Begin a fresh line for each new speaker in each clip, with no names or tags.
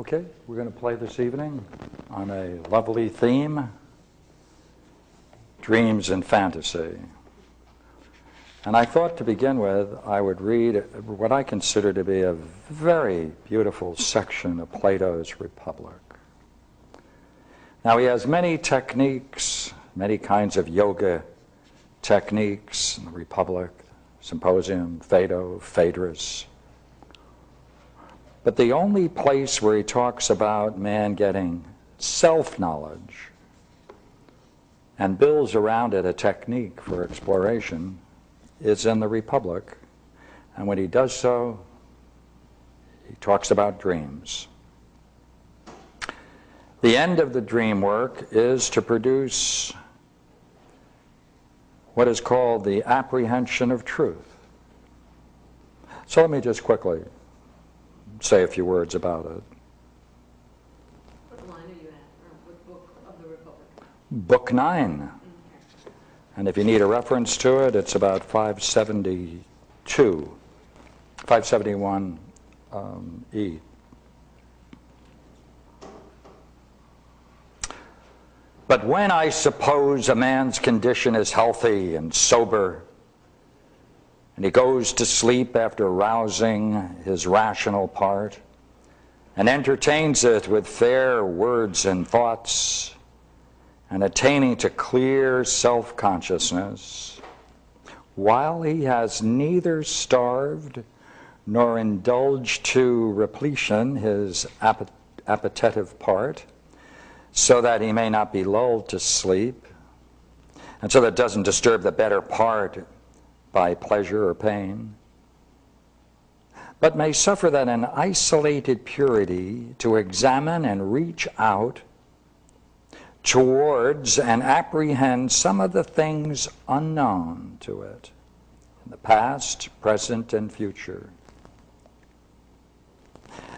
Okay, we're going to play this evening on a lovely theme, dreams and fantasy. And I thought to begin with, I would read what I consider to be a very beautiful section of Plato's Republic. Now, he has many techniques, many kinds of yoga techniques in the Republic, Symposium, Phaedo, Phaedrus. But the only place where he talks about man getting self-knowledge and builds around it a technique for exploration is in the Republic. And when he does so, he talks about dreams. The end of the dream work is to produce what is called the apprehension of truth. So let me just quickly say a few words about it.
What line are you at, or what book of the Republic?
Book 9. And if you need a reference to it, it's about 572, 571 E. But when I suppose a man's condition is healthy and sober, and he goes to sleep after rousing his rational part, and entertains it with fair words and thoughts, and attaining to clear self-consciousness, while he has neither starved nor indulged to repletion his appetitive part, so that he may not be lulled to sleep, and so that it doesn't disturb the better part by pleasure or pain, but may suffer that in isolated purity to examine and reach out towards and apprehend some of the things unknown to it in the past, present, and future.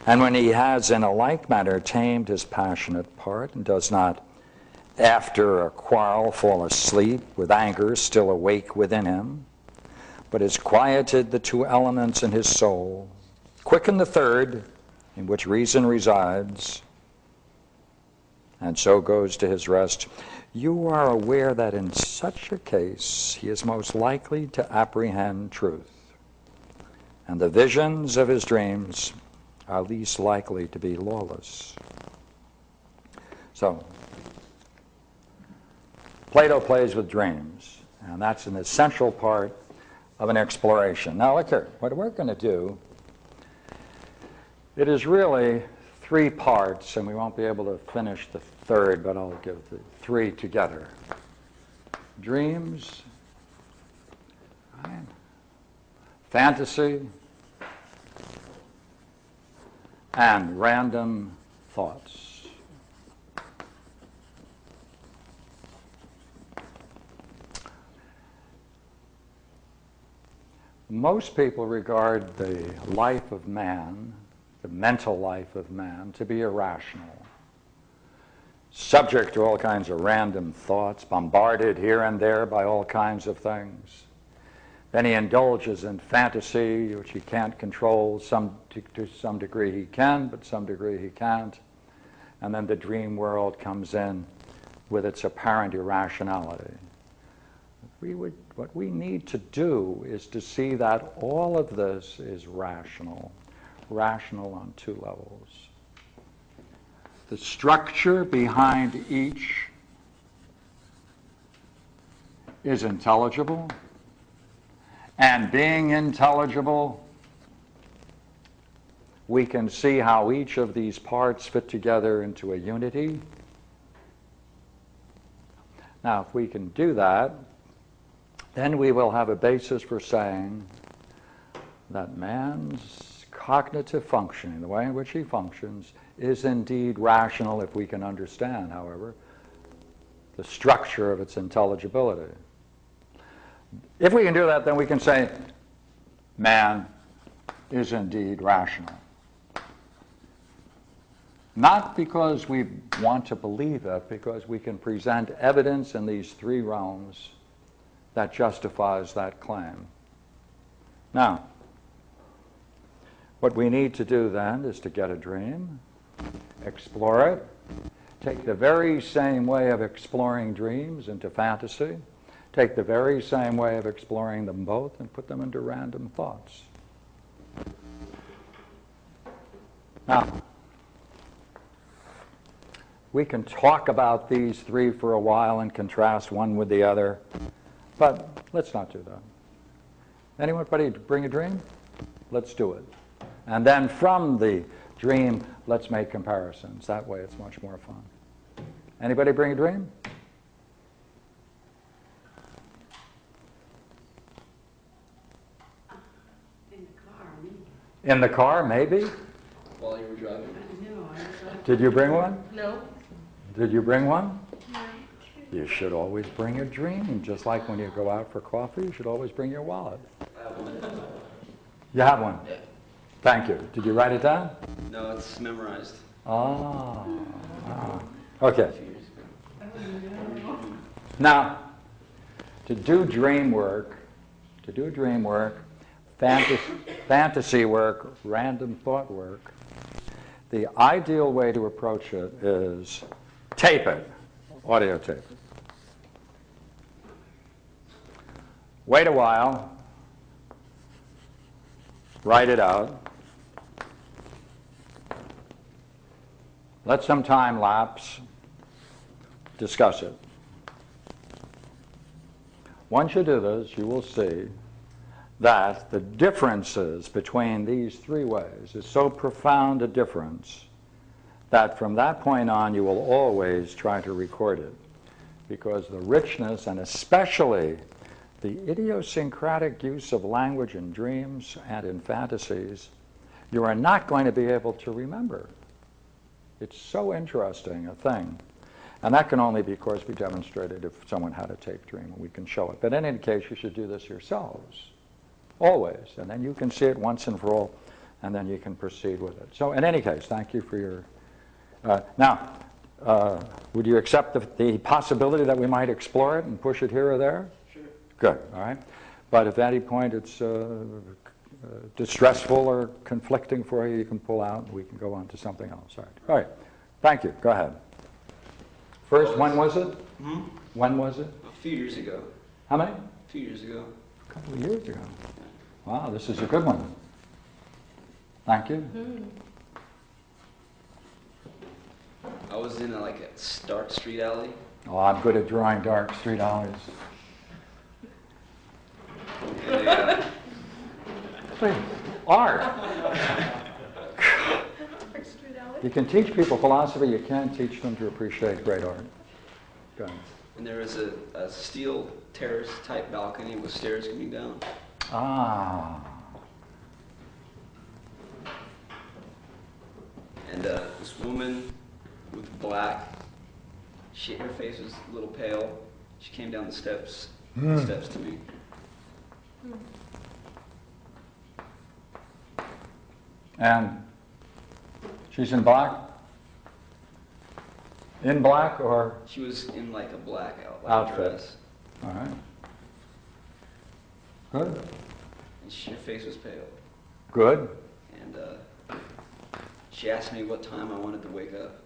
And when he has in a like manner tamed his passionate part and does not after a quarrel fall asleep with anger still awake within him, but has quieted the two elements in his soul, quickened the third, in which reason resides, and so goes to his rest, you are aware that in such a case he is most likely to apprehend truth, and the visions of his dreams are least likely to be lawless. So, Plato plays with dreams, and that's an essential part of an exploration. Now look here, what we're going to do, it is really 3 parts, and we won't be able to finish the third, but I'll give the 3 together. Dreams, right, fantasy, and random thoughts. Most people regard the life of man, the mental life of man, to be irrational, subject to all kinds of random thoughts, bombarded here and there by all kinds of things. Then he indulges in fantasy, which he can't control. To some degree he can, but some degree he can't. And then the dream world comes in with its apparent irrationality. What we need to do is to see that all of this is rational on 2 levels. The structure behind each is intelligible, and being intelligible, we can see how each of these parts fit together into a unity. Now, if we can do that, then we will have a basis for saying that man's cognitive functioning, the way in which he functions, is indeed rational if we can understand, however, the structure of its intelligibility. If we can do that, then we can say man is indeed rational. Not because we want to believe it, because we can present evidence in these 3 realms that justifies that claim. Now, what we need to do then is to get a dream, explore it. Take the very same way of exploring dreams into fantasy. Take the very same way of exploring them both and put them into random thoughts. Now, we can talk about these three for a while and contrast one with the other, but let's not do that. Anybody bring a dream? Let's do it. And then from the dream, let's make comparisons. That way it's much more fun. Anybody bring a dream?
In the car, maybe.
In the car, maybe?
While you were driving?
No,
Did you bring one?
No.
Did you bring one?
No.
You should always bring a dream. Just like when you go out for coffee, you should always bring your wallet.
I have one.
You have one?
Yeah.
Thank you. Did you write it down?
No, it's memorized.
Ah.
A
Okay.
few years ago.
Now, to do dream work, fantasy work, random thought work, the ideal way to approach it is tape it, audio tape it. Wait a while, write it out, let some time lapse, discuss it. Once you do this, you will see that the differences between these three ways is so profound a difference that from that point on you will always try to record it, because the richness and especially the idiosyncratic use of language in dreams and in fantasies, you are not going to be able to remember. It's so interesting a thing. And that can only, of course, be demonstrated if someone had a tape dream and we can show it. But in any case, you should do this yourselves, always. And then you can see it once and for all, and then you can proceed with it. So in any case, thank you for your... now, would you accept the possibility that we might explore it and push it here or there?
Sure.
Good, all right. But if at any point it's distressful or conflicting for you, you can pull out and we can go on to something else. All right. Thank you. Go ahead. First, when was it?
Hmm?
When was it?
A few years ago.
How many?
A few years ago.
A couple of years ago. Wow, this is a good one. Thank you.
I was in a dark street alley.
Oh, I'm good at drawing dark street alleys.
And a,
Please. Art. You can teach people philosophy, you can't teach them to appreciate great art. Go ahead.
and there was a steel terrace type balcony with stairs coming down.
Ah.
And this woman with black, her face was a little pale. She came down the steps to me.
And she's in black? In black or?
She was in like a black
Outfit.
dress.
All right. Good.
And her face was pale.
Good.
And she asked me what time I wanted to wake up.